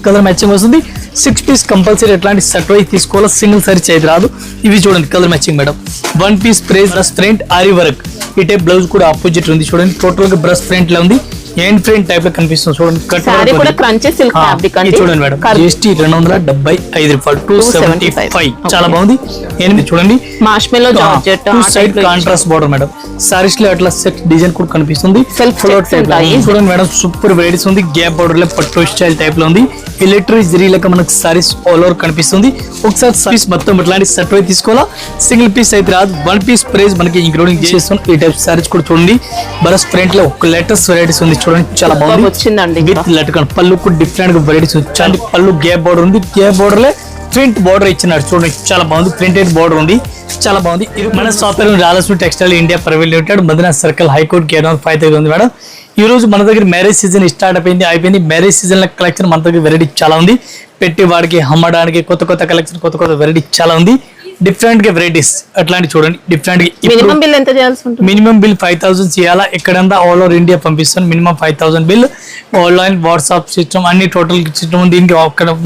Colour matching వస్తుంది. 6 piece compulsory ఎట్లాంటి set wise తీసుకోవాలా, సింగిల్ సారీ అయితే రాదు. ఇవి చూడండి colour matching madam. 1 piece price front aari work. ఈ టైప్ బ్లౌజ్ కూడా ఆపోజిట్ ఉంది చూడండి. టోటల్ గా బ్రష్ ఫ్రంట్ లో ఉంది. హ్యాండ్ ఫ్రంట్ టైప్ లో కనిపిస్తుంది చూడండి. సారీ కూడా క్రంచీ సిల్క్ ఫ్యాబ్రిక్ అండి. చూడండి మేడం, జిఎస్టీ 275 రూపాయలు, 275. చాలా బాగుంది. ఎనిమిది చూడండి, మార్ష్మెల్లో georgette, two side contrast border madam. Saris లో అట్లా సెట్ డిజైన్ కూడా కనిపిస్తుంది. సెల్ఫ్ ఫ్లోర్ చూడండి మేడం, సూపర్ వెరైటీస్ ఉంది. గ్యాప్ బోర్డర్ లో పట్టు స్టైల్ టైప్ లో ఉంది. ఎలక్ట్రిక్ జరీ లెక్క మనకు సారీస్ ఆల్ ఓవర్ కనిపిస్తుంది. ఒకసారి సారీస్ మొత్తం ఇట్లాంటి సెట్ వైజ్ తీసుకోవాలా, సింగిల్ పీస్ అయితే రాదు. 1 పీస్ ప్రైస్ మనకి ఇంక్లూడింగ్ చేస్తాం. ఈ టైప్ సారీస్ కూడా చూడండి. బరస్ ఫ్రంట్ లో ఒక లేటెస్ట్ వెరైటీస్ ఉంది చూడండి, చాలా బాగుంది. వచ్చిందండి విత్ లట్కన్ పళ్ళు కూడా డిఫరెంట్ గా వెరైటీస్ వచ్చాయి. పళ్ళు గ్యాప్ బోర్డర్ ఉంది. గ్యాప్ బోర్డర్ లో ప్రింట్ బోర్డర్ ఇచ్చినారు చూడండి, చాలా బాగుంది. ప్రింటెడ్ బోర్డర్ ఉంది, చాలా బాగుంది. ఇది మన సాఫ్ట్వేర్ రాలసూర్ textile India private limited, Madina circle, high court gate 5 ఉంది మేడం. ఈ రోజు మన దగ్గర మ్యారేజ్ సీజన్ స్టార్ట్ అయిపోయింది. మ్యారేజ్ సీజన్ లో కలెక్షన్ మన దగ్గర వెరైటీ చాలా ఉంది. పెట్టి వాడికి అమ్మడానికి కొత్త కలెక్షన్, కొత్త వెరైటీ చాలా ఉంది. డిఫరెంట్ గా వెరైటీస్ అట్లాంటి చూడండి. డిఫరెంట్ మినిమం బిల్ ఎంత చేయాల్సి ఉంటుంది? మినిమం బిల్ 5000 చేయాలా. ఎక్కడంతా ఆల్ ఓవర్ ఇండియా పంపిస్తాను. Minimum 5000 bill. Online WhatsApp system అన్ని టోటల్ సిస్టమ్. దీనికి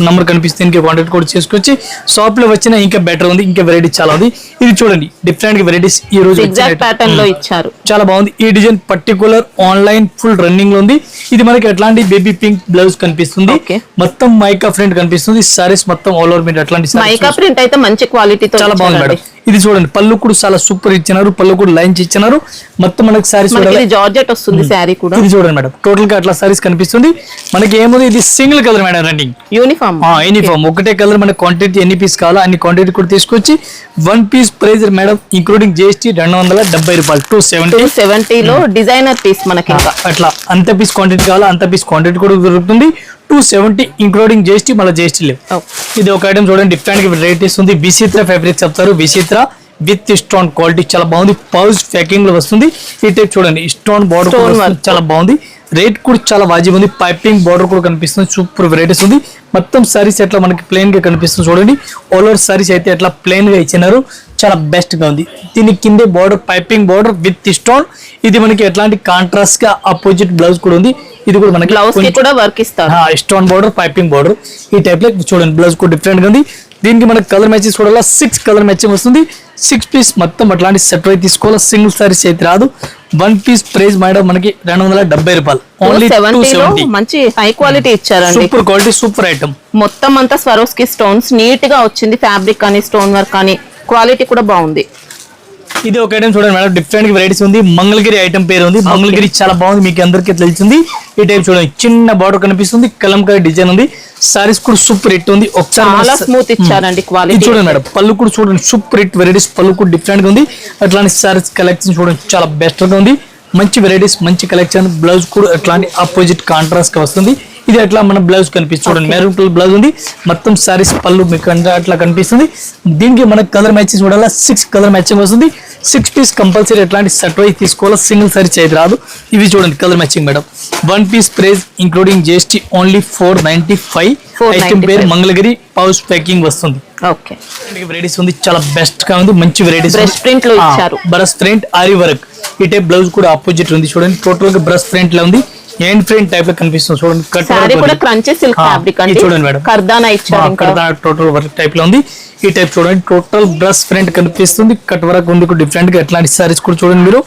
నంబర్ కనిపిస్తే దీనికి కాంటాక్ట్ కూడా చేసుకొచ్చి షాప్ లో వచ్చినా ఇంకా బెటర్ ఉంది. ఇంకా వెరైటీ చాలా ఉంది. ఇది చూడండి, డిఫరెంట్ గా వెరైటీస్ ఈ రోజు ప్యాటర్న్ లో ఇచ్చారు, చాలా బాగుంది. ఈ design particular online full running లో ఉంది. ఇది మనకి ఎట్లాంటి బేబీ పింక్ బ్లౌజ్ కనిపిస్తుంది. మొత్తం మైకా ప్రింట్ కనిపిస్తుంది. సారీస్ మొత్తం ఆల్ ఓవర్ మీద అట్లాంటి మైకా ప్రింట్ అయితే మంచి క్వాలిటీతో చాలా బాగుంది మేడం. ఇది చూడండి, పళ్ళు కూడా చాలా సూపర్ ఇచ్చినారు. పళ్ళు కూడా లైన్స్ ఇచ్చినారు. మొత్తం మనకి సారీస్ జార్జెట్ వస్తుంది. శారీ కూడా ఇది చూడండి మేడం, టోటల్ గా అట్లా సారీస్ కనిపిస్తుంది. మనకి ఏముంది, ఇది single colour madam, running uniform ఒకటే కలర్. మన క్వాంటిటీ ఎన్ని పీస్ కావాలో అన్ని క్వాంటిటీ కూడా తీసుకొచ్చి 1 piece price madam including GST 270 రూపాయలు, 270 లో డిజైనర్ పీస్ మనకి అట్లా అంత పీస్ క్వాంటిటీ కావాలో అంత పీస్ క్వాంటిటీ కూడా దొరుకుతుంది. 270 ఇంక్లూడింగ్ జిఎస్టీ, మళ్ళీ జిఎస్టీ లేవు. ఇది ఒక ఐటమ్ చూడండి, డిఫరెంట్ వెరైటీస్ ఉంది. విచిత్ర ఫ్యాబ్రిక్ చెప్తారు. విచిత్ర విత్ స్టోన్ క్వాలిటీ చాలా బాగుంది. పౌజ్ ప్యాకింగ్ లో వస్తుంది. ఈ టైప్ చూడండి, స్టోన్ బార్డర్ చాలా బాగుంది. రేట్ కూడా చాలా వాజిబ్ ఉంది. పైపింగ్ బార్డర్ కూడా కనిపిస్తుంది. సూపర్ వెరైటీస్ ఉంది. మొత్తం సారీస్ ఎట్లా మనకి ప్లెయిన్ గా కనిపిస్తుంది చూడండి. ఆల్ ఓవర్ సారీస్ అయితే ఎట్లా ప్లెయిన్ గా ఇచ్చినారు, చాలా బెస్ట్ గా ఉంది. దీని కిందే border piping border with stone. ఇది మనకి ఎట్లాంటి కాంట్రాస్ట్ గా ఆపోజిట్ బ్లౌజ్ కూడా ఉంది. ఇది కూడా మనకి బ్లౌజ్ కి కూడా వర్క్ ఇస్తారు. స్టోన్ బార్డర్ పైపింగ్ బార్డర్ ఈ టైప్ లో చూడండి. బ్లౌజ్ కూడా డిఫరెంట్ గా ఉంది. దీనికి మనకి కలర్ మ్యాచింగ్ చూడాలా. 6 కలర్ మ్యాచింగ్ వస్తుంది. 6 పీస్ మొత్తం అట్లాంటి సెట్ అయితే తీసుకోవాలా, సింగిల్ సారీస్ అయితే రాదు. 1 పీస్ ప్రైస్ మేడం మనకి 270 రూపాయలు, ఓన్లీ 270. మంచి హై క్వాలిటీ ఇచ్చారండి. Super quality, super item. మొత్తం అంతా స్వరోస్కి స్టోన్స్ నీట్ గా వచ్చింది. ఫ్యాబ్రిక్ కానీ స్టోన్ వర్క్ కానీ క్వాలిటీ కూడా బాగుంది. ఇది ఒక ఐటమ్ చూడండి మేడం, డిఫరెంట్ వెరైటీస్ ఉంది. మంగళగిరి ఐటమ్ పేరు ఉంది. మంగళగిరి చాలా బాగుంది, మీకు అందరికీ తెలిసింది. ఈ టైప్ చూడండి, చిన్న బార్డర్ కనిపిస్తుంది. కలంకారీ డిజైన్ ఉంది. సారీస్ కూడా సూపర్ హిట్ ఉంది. ఒకసారి స్మూత్ ఇచ్చారండి క్వాలిటీ. చూడండి మేడం, పళ్ళు కూడా చూడండి, సూపర్ హిట్ వెరైటీస్. పళ్ళు కూడా డిఫరెంట్ గా ఉంది. అట్లాంటి సారీస్ కలెక్షన్ చూడండి, చాలా బెస్ట్ గా ఉంది. మంచి వెరైటీస్, మంచి కలెక్షన్. బ్లౌజ్ కూడా అట్లాంటి ఆపోజిట్ కాంట్రాస్ట్ గా వస్తుంది. ఇది అట్లా మన బ్లౌజ్ కనిపిస్తుంది చూడండి, మెరూన్ కలర్ బ్లౌజ్ ఉంది. మొత్తం సారీస్ పళ్ళు మీకు అట్లా కనిపిస్తుంది. దీనికి మనకు కలర్ మ్యాచింగ్ చూడాలా. 6 కలర్ మ్యాచింగ్ వస్తుంది. 6 పీస్ కంపల్సరీ ఎట్లాంటి సెట్ వైజ్ తీసుకోవాలా, సింగిల్ సారీ అయితే రాదు. ఇవి చూడండి colour matching madam. 1 piece price including GST only 495. Item పేరు మంగళగిరి, పౌచ్ ప్యాకింగ్ వస్తుంది. ఓకే, వెరైటీస్ ఉంది, చాలా బెస్ట్ గా ఉంది. మంచి వెరైటీస్. బ్రష్ ప్రింట్ లో ఇచ్చారు. బ్రష్ ప్రింట్ ఆరి వర్క్. ఈ టైప్ బ్లౌజ్ కూడా ఆపోజిట్ ఉంది చూడండి. టోటల్ గా బ్రష్ ప్రింట్ లో ఉంది. హ్యాండ్ ఫ్రంట్ టైప్ లో కనిపిస్తుంది చూడండి. సారీ కూడా క్రంచీ సిల్క్ ఫ్యాబ్రిక్ అండి. చూడండి మేడం, కర్దానా ఇచ్చారు. కర్దానా టోటల్ వర్క్ టైప్ లో ఉంది. ఈ టైప్ చూడండి, టోటల్ బ్రష్ ఫ్రంట్ కనిపిస్తుంది. కట్ వర్క్ ఉంది డిఫరెంట్ గా. ఎట్లాంటి సారీస్ కూడా చూడండి మీరు.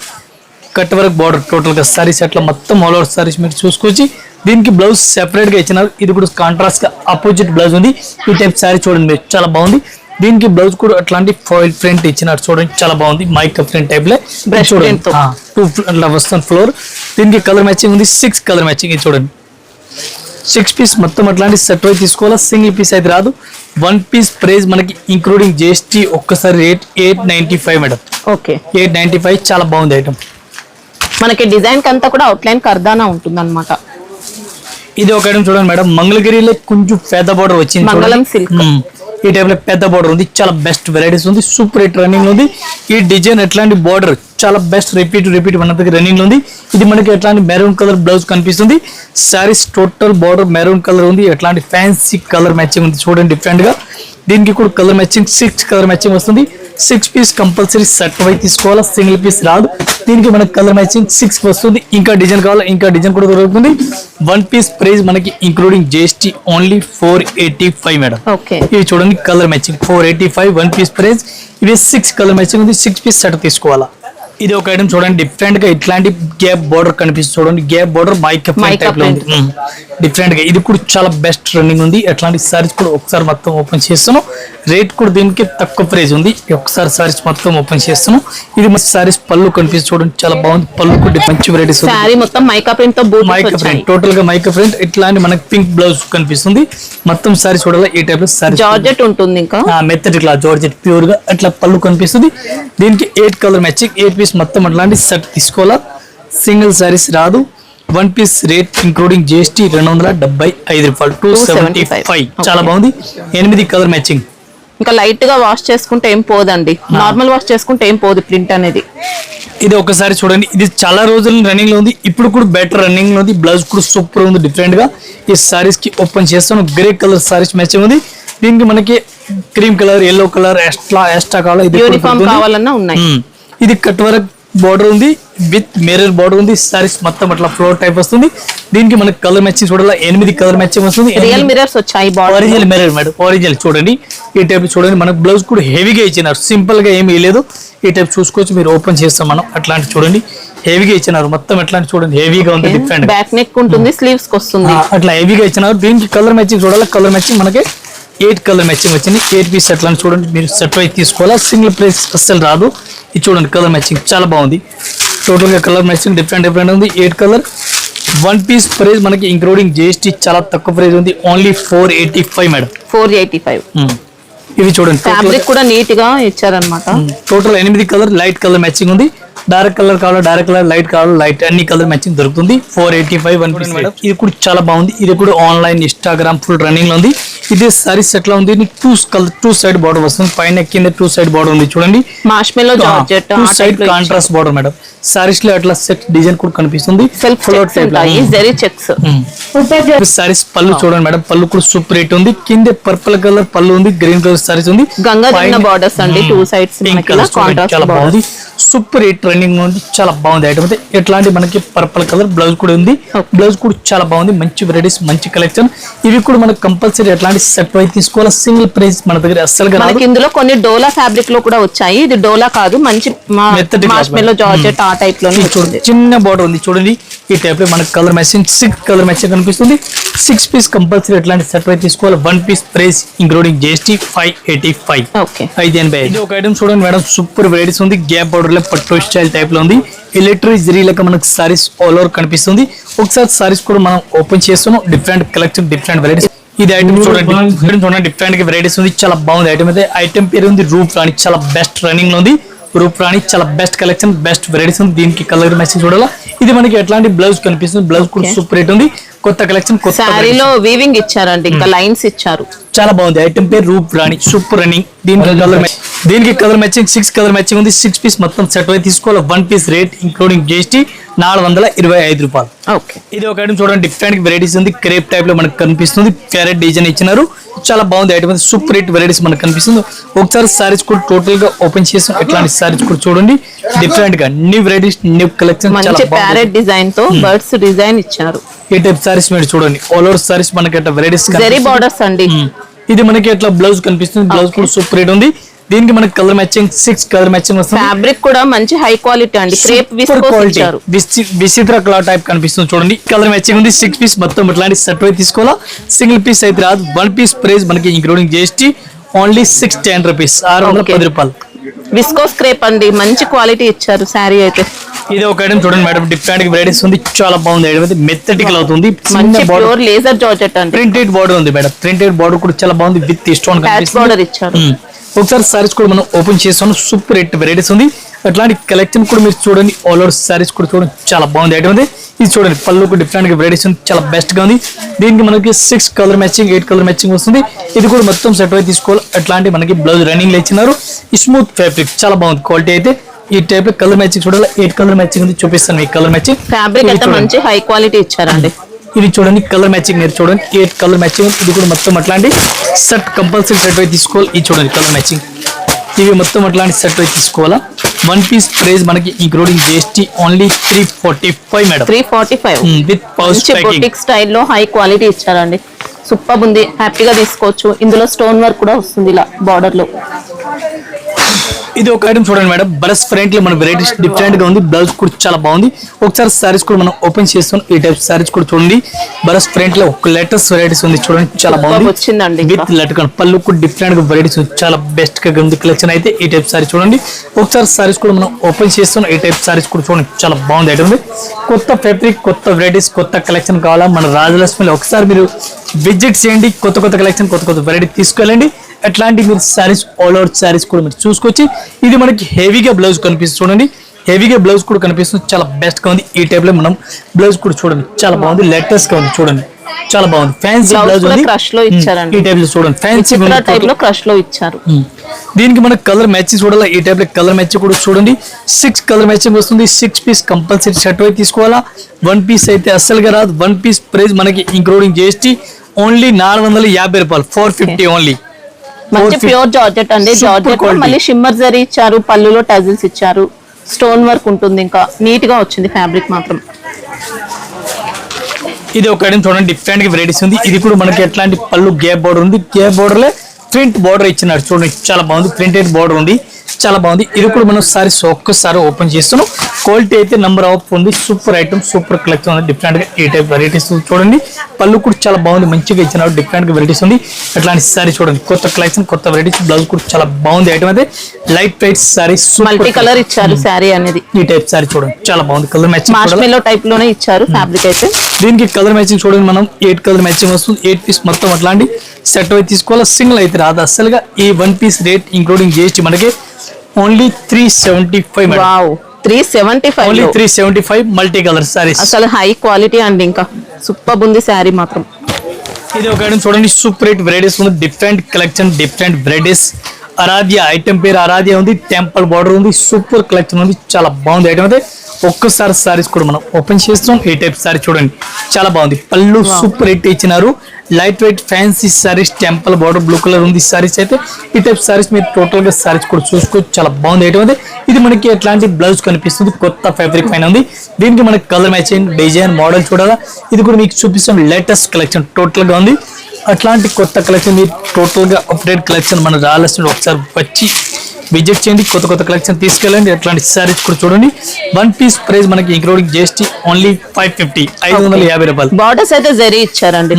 కట్ వర్క్ బార్డర్ టోటల్ గా సారీస్ అట్లా మొత్తం ఆల్ ఓవర్ సారీస్ మీరు చూసుకోవచ్చు. దీనికి బ్లౌజ్ సెపరేట్ గా ఇచ్చినారు. ఇది కూడా కాంట్రాస్ట్ గా ఆపోజిట్ బ్లౌజ్ ఉంది. ఈ టైప్ సారీ చూడండి మీరు, చాలా బాగుంది. దీనికి బ్లౌజ్ కూడా అట్లాంటి ఫాయిల్ ప్రింట్ ఇచ్చినారు చూడండి, చాలా బాగుంది. మైక్ ప్రింట్ టైప్ లో వస్తుంది ఫ్లోర్. దీనికి కలర్ మ్యాచింగ్ ఉంది. 6 కలర్ మ్యాచింగ్. ఇది చూడండి, 6 పీస్ మొత్తం అట్లాంటి సెట్ అయితే తీసుకోవాలా, సింగిల్ పీస్ అయితే రాదు. 1 పీస్ ప్రైస్ మనకి ఇంక్లూడింగ్ జిఎస్టీ ఒక్కసారి రేట్ 895 మేడం. ఓకే, 895. చాలా బాగుంది ఐటమ్. మనకి డిజైన్ కంతా కూడా అవుట్లైన్ కర్దానా ఉంటుంది అన్నమాట. ఇది ఒక ఐటమ్ చూడండి మేడం, మంగళగిరిలో కొంచెం పెద్ద బార్డర్ వచ్చింది. మంగళం సిల్క్ ఈ టైప్ లో పెద్ద బార్డర్ ఉంది. చాలా బెస్ట్ వెరైటీస్ ఉంది. సూపర్ హిట్ రన్నింగ్ ఉంది. ఈ డిజైన్ ఎట్లాంటి బార్డర్ చాలా బెస్ట్. రిపీట్ మన దగ్గర రన్నింగ్ ఉంది. ఇది మనకి ఎట్లాంటి మెరూన్ కలర్ బ్లౌజ్ కనిపిస్తుంది. Saris total border maroon colour ఉంది. ఎట్లాంటి ఫ్యాన్సీ కలర్ మ్యాచింగ్ ఉంది చూడండి, డిఫరెంట్ గా. దీనికి కూడా కలర్ మ్యాచింగ్ 6 కలర్ మ్యాచింగ్ వస్తుంది. 6 పీస్ కంపల్సరీ సెట్ వై తీసుకోవాలా, సింగిల్ పీస్ రాదు. దీనికి మనకి కలర్ మ్యాచింగ్ 6 వస్తుంది. ఇంకా డిజైన్ కావాలా, ఇంకా డిజైన్ కూడా దొరుకుతుంది. వన్ పీస్ ప్రైస్ మనకి including GST only 485 madam. Okay, ఇవి చూడండి colour matching 485 one piece price. ఇవి 6 కలర్ మ్యాచింగ్ ఉంది. 6 పీస్ సెట్ తీసుకోవాలా. ఇది ఒక ఐటమ్ చూడండి, డిఫరెంట్ గా ఇట్లాంటి గ్యాప్ బార్డర్ కనిపిస్తుంది చూడండి. గ్యాప్ బార్డర్ మైకా టైప్ లో ఉంది, డిఫరెంట్ గా. ఇది కూడా చాలా బెస్ట్ రన్నింగ్ ఉంది. అట్లాంటి సారీస్ కూడా ఒకసారి మొత్తం ఓపెన్ చేస్తాను. రేట్ కూడా దీనికి తక్కువ ప్రైస్ ఉంది. ఒకసారి సారీస్ మొత్తం ఓపెన్ చేస్తాను. ఇది మంచి సారీస్ పళ్ళు కనిపిస్తుంది చూడండి, చాలా బాగుంది. పళ్ళు కూడా మంచి వెరైటీస్, సారీ మొత్తం మైకా ప్రింట్ తో మైకా ప్రింట్, టోటల్ గా మైకా ప్రింట్. ఇట్లాంటి మనకి పింక్ బ్లౌజ్ కనిపిస్తుంది. మొత్తం సారీ చూడాలి ఈ టైప్ లో సారీ. జార్జెట్ ఉంటుంది, ఇంకా మెత్తటి క్లాత్ జార్జెట్ ప్యూర్ గా అట్లా పళ్ళు కనిపిస్తుంది. దీనికి 8 కలర్ మ్యాచింగ్ 8 పీస్ మొత్తం అట్లాంటి సెట్ తీసుకోవాలా. సింగిల్ సారీస్ రాదు. One piece rate including GST 275 రూపాయలు, 275. చాలా బాగుంది. 8 కలర్ మ్యాచింగ్. ఇంకా లైట్ గా వాష్ చేసుకుంటే ఏం పోదండి, నార్మల్ వాష్ చేసుకుంటే ఏం పోదు ప్రింట్ అనేది. ఇది ఒకసారి చూడండి, ఇది చాలా రోజులు రన్నింగ్ లో ఉంది. ఇప్పుడు కూడా బెటర్ రన్నింగ్ లో ఉంది. బ్లౌజ్ కూడా సూపర్ ఉంది, డిఫరెంట్ గా. ఈ సారీస్ కి ఓపెన్ చేస్తాను. గ్రే కలర్ సారీస్ మ్యాచింగ్ ఉంది. దీనికి మనకి cream colour, yellow colour extra కావాలి. ఇది యూనిఫామ్ కావాలన్నా ఉన్నాయి. ఇది కట్ వర్క్ బార్డర్ ఉంది, విత్ మిర్రర్ బార్డర్ ఉంది. సారీస్ మొత్తం అట్లా ఫ్లోర్ టైప్ వస్తుంది. దీనికి మనకి కలర్ మ్యాచింగ్ చూడాలి. 8 కలర్ మ్యాచింగ్ వస్తుంది. రియల్ మిర్రర్స్ వచ్చాయి, ఒరిజినల్ మిర్రర్ మేడం, ఒరిజినల్ చూడండి. ఈ టైప్ చూడండి, మనకు బ్లౌజ్ కూడా హెవీగా ఇచ్చినారు, సింపుల్ గా ఏమీ లేదు. ఈ టైప్ చూసుకోవచ్చు, మీరు ఓపెన్ చేస్తాం మనం. అట్లాంటి చూడండి హెవీగా ఇచ్చినారు మొత్తం. ఎట్లాంటి చూడండి హెవీగా ఉంది, డిఫరెంట్. బ్యాక్ నెక్ ఉంటుంది, స్లీవ్స్ కి వస్తుంది, అట్లా హెవీగా ఇచ్చినారు. దీనికి కలర్ మ్యాచింగ్ చూడాలి. కలర్ మ్యాచింగ్ మనకి 8 కలర్ మ్యాచింగ్ వచ్చింది. 8 పీస్ అట్లా చూడండి, మీరు సెట్ వైజ్ తీసుకోవాలా. సింగిల్ ప్రైస్ అస్సలు రాదు. ఇది చూడండి కలర్ మ్యాచింగ్ చాలా బాగుంది. టోటల్ గా కలర్ మ్యాచింగ్ డిఫరెంట్ ఉంది. 8 కలర్. వన్ పీస్ ప్రైస్ మనకి ఇంక్లూడింగ్ జిఎస్టీ చాలా తక్కువ ప్రైస్ ఉంది. Only 485 madam, 485. ఇవి చూడండి ఫ్యాబ్రిక్ కూడా నీట్ గా ఇచ్చారనమాట. Total 8 colour. Light colour matching ఉంది. డార్క్ కలర్ కావాలా, డార్క్ కలర్, లైట్ కావాలా, లైట్, అన్ని కలర్ మ్యాచింగ్ దొరుకుతుంది. 485 వన్ పీస్ మేడం. ఇది కూడా చాలా బాగుంది. ఇది కూడా ఆన్లైన్ ఇన్స్టాగ్రామ్ ఫుల్ రన్నింగ్ లో ఉంది. ఇదే సారీస్ ఎట్లా ఉంది, 2 సైడ్ బార్డర్ వస్తుంది. పైన కింద 2 సైడ్ బార్డర్ ఉంది చూడండి. మార్ష్మెల్లో georgette, 2 side contrast border madam. Saris లో అట్లా సెట్ డిజైన్ కూడా కనిపిస్తుంది. సారీస్ పళ్ళు చూడండి మేడం, పళ్ళు కూడా సూపర్ రేట్ ఉంది. కింద పర్పుల్ కలర్ పళ్ళు ఉంది, గ్రీన్ కలర్ సారీస్ ఉంది. గంగా బార్డర్స్ అండి, 2 సైడ్స్ చాలా బాగుంది. సూపర్ రేట్ రన్నింగ్ ఉంది, చాలా బాగుంది ఐటమ్ అయితే. ఎట్లాంటి మనకి పర్పుల్ కలర్ బ్లౌజ్ కూడా ఉంది. బ్లౌజ్ కూడా చాలా బాగుంది. మంచి వెరైటీస్, మంచి కలెక్షన్. ఇవి కూడా మనకు కంపల్సరీ ఎట్లాంటి సెట్ వైజ్ తీసుకోవాలి. సింగిల్ ప్రైస్ మన దగ్గర అస్సలు మనకి ఇందులో కొన్ని డోలా ఫ్యాబ్రిక్ లో కూడా వచ్చాయి. ఇది డోలా కాదు, మంచి మార్ష్మెల్లో జార్జెట్ ఆ టైప్ లో చిన్న బార్డర్ ఉంది చూడండి. ఈ టైప్ లో మనకి కలర్ మ్యాచింగ్ 6 కలర్ మ్యాచింగ్ కనిపిస్తుంది. 6 పీస్ కంపల్సరీ ఎట్లాంటి సెట్ వైజ్ తీసుకోవాలి. One piece price including GST 585. 585. ఇది ఒక ఐటమ్ చూడండి మేడం, సూపర్ వెరైటీస్ ఉంది. గ్యాప్ బార్డర్ లో పట్టు స్టైల్ టైప్ లో ఉంది. ఎలక్ట్రిక్ జరీ లెక్క మనకి సారీస్ ఆల్ ఓవర్ కనిపిస్తుంది. ఒకసారి సారీస్ కూడా మనం ఓపెన్ చేస్తున్నాం. Different collection, different varieties. ఇది ఐటమ్ చూడండి, డిఫరెంట్ వెరైటీస్ ఉంది. చాలా బాగుంది ఐటమ్ అయితే. ఐటమ్ పేరు ఉంది రూప్ రాణి, చాలా బెస్ట్ రన్నింగ్ లో ఉంది. రూప్ రాణి చాలా బెస్ట్ కలెక్షన్, బెస్ట్ వెరైటీస్ ఉంది. దీనికి కలర్ మ్యాచింగ్ చూడాలా. ఇది మనకి ఎట్లాంటి బ్లౌజ్ కనిపిస్తుంది. బ్లౌజ్ కూడా సూపర్ రేట్ ఉంది. కొత్త కలెక్షన్, కొత్త సారీలో వీవింగ్ ఇచ్చారండి, ఇంకా లైన్స్ ఇచ్చారు. చాలా బాగుంది. ఐటమ్ పేరు రూప్ రాణి, సూపర్ రన్నింగ్. దీనికి కలర్ మ్యాచింగ్ 6 కలర్ మ్యాచింగ్ ఉంది. 6 పీస్ మొత్తం సెట్ అయి తీసుకోవాలి. One piece rate including GST 425 రూపాయలు. ఇది ఒక ఐటమ్ చూడండి, డిఫరెంట్ వెరైటీస్ ఉంది. క్రేప్ టైప్ లో మనకు కనిపిస్తుంది. ప్యారెట్ డిజైన్ ఇచ్చినారు. చాలా బాగుంది ఐటమ్. సూపర్ రేట్ వెరైటీస్ మనకు కనిపిస్తుంది. ఒకసారి సారీస్ కూడా టోటల్ గా ఓపెన్ చేస్తాం. ఎట్లాంటి సారీస్ కూడా చూడండి, డిఫరెంట్ గా న్యూ వెరైటీస్, న్యూ కలెక్షన్. మంచి ప్యారెట్ డిజైన్ తో బర్డ్స్ డిజైన్ ఇచ్చారు. ఈ టైప్ సారీస్ మీరు చూడండి, ఆల్ ఓవర్ సారీస్ మనకి అట్లా వెరైటీస్. జరీ బార్డర్స్ అండి. ఇది మనకి అట్లా బ్లౌజ్ కనిపిస్తుంది. బ్లౌజ్ కూడా సూపర్ రేట్ ఉంది. దీనికి మనకి కలర్ మ్యాచింగ్ 6 కలర్ మ్యాచింగ్ వస్తుంది. ఫ్యాబ్రిక్ కూడా మంచి హై క్వాలిటీ అండి. క్రేప్ విచిత్ర క్లాత్ టైప్ కనిపిస్తుంది చూడండి. కలర్ మ్యాచింగ్ ఉంది. 6 పీస్ మొత్తం ఇట్లాంటి సెట్ అయి తీసుకోవాలా. సింగిల్ పీస్ అయితే రాదు. వన్ పీస్ ప్రైస్ మనకి ఇంక్లూడింగ్ జిఎస్టీ ఓన్లీ 610 రూపీస్, 610 రూపాయలు. విస్కోస్ క్రేప్ అండి, మంచి క్వాలిటీ ఇచ్చారు శారీ అయితే. ఇది ఒక ఐటమ్ చూడండి మేడం, డిఫరెంట్ వెరైటీస్ ఉంది. చాలా బాగుంది ఐటమ్ అయితే. మెత్తటి క్లాత్ ఉంది. లేజర్ జార్జెట్ అండి. ప్రింటెడ్ బార్డర్ ఉంది మేడం. ప్రింటెడ్ బార్డర్ కూడా చాలా బాగుంది. విత్ స్టోన్ బార్డర్ ఇచ్చారు. ఒకసారి సారీస్ కూడా మనం ఓపెన్ చేస్తాం. సూపర్ రేట్ వెరైటీస్ ఉంది. అట్లాంటి కలెక్షన్ కూడా మీరు చూడండి. ఆల్ ఓవర్ సారీస్ కూడా చూడండి, చాలా బాగుంది ఐటమ్ ఉంది. ఇది చూడండి, పళ్ళు డిఫరెంట్ గా వెరైటీస్ ఉంది. చాలా బెస్ట్ గా ఉంది. దీనికి మనకి 6 కలర్ మ్యాచింగ్, 8 కలర్ మ్యాచింగ్ వస్తుంది. ఇది కూడా మొత్తం సెట్ అయి తీసుకోవాలి. అట్లాంటి మనకి బ్లౌజ్ రన్నింగ్ లో ఇచ్చినారు. స్మూత్ ఫ్యాబ్రిక్, చాలా బాగుంది క్వాలిటీ అయితే. ఈ టైప్ లో కలర్ మ్యాచింగ్ చూడాలి. 8 కలర్ మ్యాచింగ్ ఉంది, చూపిస్తాను మీకు కలర్ మ్యాచింగ్. ఫ్యాబ్రిక్ అయితే మంచి హై క్వాలిటీ ఇచ్చారండి. ఇది చూడండి కలర్ మ్యాచింగ్, మీరు చూడండి 8 కలర్ మ్యాచింగ్. ఇది కూడా మొత్తం అట్లాంటి సెట్ కంపల్సరీ సెట్ అయి తీసుకోవాలి. ఇది చూడండి కలర్ మ్యాచింగ్. ఇవి మొత్తం అట్లాంటి సెట్ అయి తీసుకోవాలా. వన్ పీస్ ప్రైస్ మనకి including GST only 345 madam. 345 with pouch packing. Boutique స్టైల్లో హై క్వాలిటీ ఇచ్చారండి. సూపర్ ఉంది, హ్యాపీగా తీసుకోవచ్చు. ఇందులో స్టోన్ వర్క్ కూడా వస్తుంది ఇలా బార్డర్ లో. ఇది ఒక ఐటమ్ చూడండి మేడం, బరస్ ఫ్రంట్ లో మన వెరైటీస్ డిఫరెంట్ గా ఉంది. బ్లౌజ్ కూడా చాలా బాగుంది. ఒకసారి సారీస్ కూడా మనం ఓపెన్ చేస్తాం. ఈ టైప్ సారీస్ కూడా చూడండి, బరస్ ఫ్రంట్ లో ఒక లేటెస్ట్ వెరైటీస్ ఉంది చూడండి, చాలా బాగుంది. వచ్చిందండి విత్ లట్కన్ పళ్ళు కూడా డిఫరెంట్ గా వెరైటీస్ చాలా బెస్ట్ గా ఉంది కలెక్షన్. అయితే ఈ టైప్ సారీ చూడండి, ఒకసారి సారీస్ కూడా మనం ఓపెన్ చేస్తాం. ఈ టైప్ సారీస్ కూడా చూడండి, చాలా బాగుంది ఐటమ్. కొత్త ఫ్యాబ్రిక్, కొత్త వెరైటీస్, కొత్త కలెక్షన్ కావాలా మన రాజలక్ష్మిలో ఒకసారి మీరు విజిట్ చేయండి. కొత్త కొత్త కలెక్షన్, కొత్త కొత్త వెరైటీ తీసుకెళ్ళండి. అట్లాంటి మీరు సారీస్ ఆల్ ఓవర్ సారీస్ కూడా మీరు చూసుకోవచ్చు. ఇది మనకి హెవీగా బ్లౌజ్ కనిపిస్తుంది చూడండి, హెవీగా బ్లౌజ్ కూడా కనిపిస్తుంది, చాలా బెస్ట్ గా ఉంది. ఈ టైప్ లో మనం బ్లౌజ్ కూడా చూడండి, చాలా బాగుంది, లేటెస్ట్ గా ఉంది చూడండి, చాలా బాగుంది. ఫ్యాన్సీ బ్లౌజ్ ఉంది, క్రష్ లో ఇచ్చారండి. ఈ టైప్ లో చూడండి, ఫ్యాన్సీ టైప్ లో క్రష్ లో ఇచ్చారు. దీనికి మనకు కలర్ మ్యాచింగ్ చూడాలా, ఈ టైప్ లో కలర్ మ్యాచింగ్ కూడా చూడండి. 6 కలర్ మ్యాచింగ్ వస్తుంది. 6 పీస్ కంపల్సరీ షర్ట్ అయితే తీసుకోవాలా. 1 పీస్ అయితే అస్సలుగా రాదు. 1 పీస్ ప్రైస్ మనకి ఇంక్లూడింగ్ జిఎస్టీ ఓన్లీ 450 రూపాయలు, 450 ఓన్లీ. మంచి ప్యూర్ జార్జెట్ అండి. జార్జెట్ మళ్ళీ షిమ్మర్ జరీ ఇచ్చారు, పళ్ళులో టజిల్స్ ఇచ్చారు, స్టోన్ వర్క్ ఉంటుంది. ఇంకా నీట్ గా వచ్చింది ఫ్యాబ్రిక్ మాత్రం. ఇది ఒక ఐటమ్ చూడండి, డిఫరెంట్ గా వెరైటీస్ ఉంది. ఇది కూడా మనకి ఎట్లాంటి పళ్ళు గ్యాప్ బోర్డర్ ఉంది, గ్యాప్ బోర్డర్ లో ప్రింట్ బోర్డర్ ఇచ్చినారు చూడండి, చాలా బాగుంది. ప్రింటెడ్ బోర్డర్ ఉంది, చాలా బాగుంది. ఇది కూడా మనం సారీస్ ఒక్కసారి ఓపెన్ చేస్తున్నాం. క్వాలిటీ అయితే నంబర్ ఆఫ్ ఉంది. సూపర్ ఐటమ్, సూపర్ కలెక్షన్ ఉంది. డిఫరెంట్ గా ఈ టైప్ వెరైటీస్ చూడండి, పళ్ళు కూడా చాలా బాగుంది, మంచిగా ఇచ్చినారు. డిఫరెంట్ గా వెరైటీస్ ఉంది. అట్లాంటి సారీ చూడండి, కొత్త కలెక్షన్, కొత్త వెరైటీస్. బ్లౌజ్ కూడా చాలా బాగుంది ఐటమ్. అయితే light weight sorry, multi colour ఇచ్చారు సారీ అనేది. ఈ టైప్ సారీ చూడండి, చాలా బాగుంది. కలర్ మ్యాచింగ్ మార్ష్మెల్లో టైప్ లోనే ఇచ్చారు ఫ్యాబ్రిక్ అయితే. దీనికి కలర్ మ్యాచింగ్ చూడండి, మనం 8 కలర్ మ్యాచింగ్ వస్తుంది. 8 పీస్ మొత్తం అట్లాంటి సెట్ అయితే తీసుకోవాలి, సింగిల్ అయితే రాదు అసలుగా. ఈ 1 పీస్ రేట్ ఇంక్లూడింగ్ జిఎస్టీ మనకి only 375 madam. Wow, 375 only 375 multi colour saris. అసలు హై క్వాలిటీ అండి, ఇంకా సూపర్ ఉంది శారీ మాత్రం. ఇది ఒక ఐటమ్ చూడండి, సూపర్ హిట్ వెరైటీస్ ఉంది. Different collection, different varieties. Aaradhya item పేరు ఆరాధ్య ఉంది, టెంపుల్ బార్డర్ ఉంది, సూపర్ కలెక్షన్ ఉంది, చాలా బాగుంది ఐటమ్. అయితే ఒక్కసారి సారీస్ కూడా మనం ఓపెన్ చేస్తున్నాం. ఈ టైప్ సారీ చూడండి, చాలా బాగుంది. పళ్ళు సూపర్ హిట్ ఇచ్చినారు. Light weight fancy saris, temple border blue colour ఉంది సారీస్. అయితే ఈ టైప్ సారీస్ మీరు టోటల్ గా సారీస్ కూడా చూసుకోవచ్చు, చాలా బాగుంది ఐటమ్. అయితే ఇది మనకి ఎట్లాంటి బ్లౌజ్ కనిపిస్తుంది, కొత్త ఫ్యాబ్రిక్ పైన ఉంది. దీనికి మనకి కలర్ మ్యాచింగ్, డిజైన్, మోడల్ చూడాలా. ఇది కూడా మీకు చూపిస్తాం, లేటెస్ట్ కలెక్షన్ టోటల్ గా ఉంది. అట్లాంటి కొత్త కలెక్షన్ మీరు టోటల్ గా అప్డేట్ కలెక్షన్ మన రావాల్సిన ఒకసారి వచ్చి విజిట్ చేయండి. కొత్త కొత్త కలెక్షన్ తీసుకెళ్ళండి. అట్లాంటి సారీస్ కూడా చూడండి. 1 పీస్ ప్రైస్ మనకి ఇంక్లూడింగ్ జిఎస్టీ ఓన్లీ 550, 550 రూపాయలు. బార్డర్స్ అయితే జరీ ఇచ్చారండి.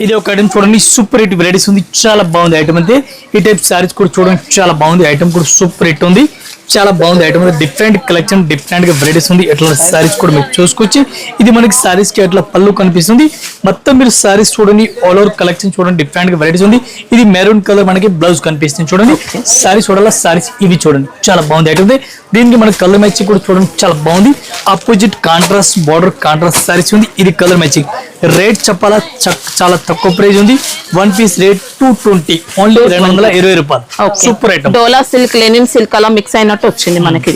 ఇది ఒక ఐటమ్ చూడండి, సూపర్ హిట్ వెరైటీస్ ఉంది, చాలా బాగుంది ఐటమ్. అయితే ఈ టైప్ సారీస్ కూడా చూడండి, చాలా బాగుంది ఐటమ్, కూడా సూపర్ హిట్ ఉంది, చాలా బాగుంది ఐటమ్. డిఫరెంట్ కలెక్షన్, డిఫరెంట్ గా వెరైటీస్ ఉంది. ఎట్లా సారీస్ కూడా మీరు చూసుకోవచ్చు. ఇది మనకి సారీస్ కి ఎట్లా పళ్ళు కనిపిస్తుంది. మొత్తం మీరు సారీస్ చూడండి, ఆల్ ఓవర్ కలెక్షన్ చూడండి, డిఫరెంట్ గా వెరైటీస్ ఉంది. ఇది మెరూన్ కలర్ మనకి బ్లౌజ్ కనిపిస్తుంది చూడండి. సారీస్ చూడాలా, సారీస్ ఇవి చూడండి, చాలా బాగుంది ఐటమ్. దీనికి మనకి కలర్ మ్యాచింగ్ కూడా చూడండి, చాలా బాగుంది. Opposite contrast border, contrast saris ఉంది. ఇది కలర్ మ్యాచింగ్. రేట్ చెప్పాలా, చాలా తక్కువ ప్రైస్ ఉంది. 1 పీస్ రేట్ 220, ఓన్లీ 220 రూపాయలు. Super item. Dola silk, linen silk అలా మిక్స్ అయినట్టు వచ్చింది మనకి.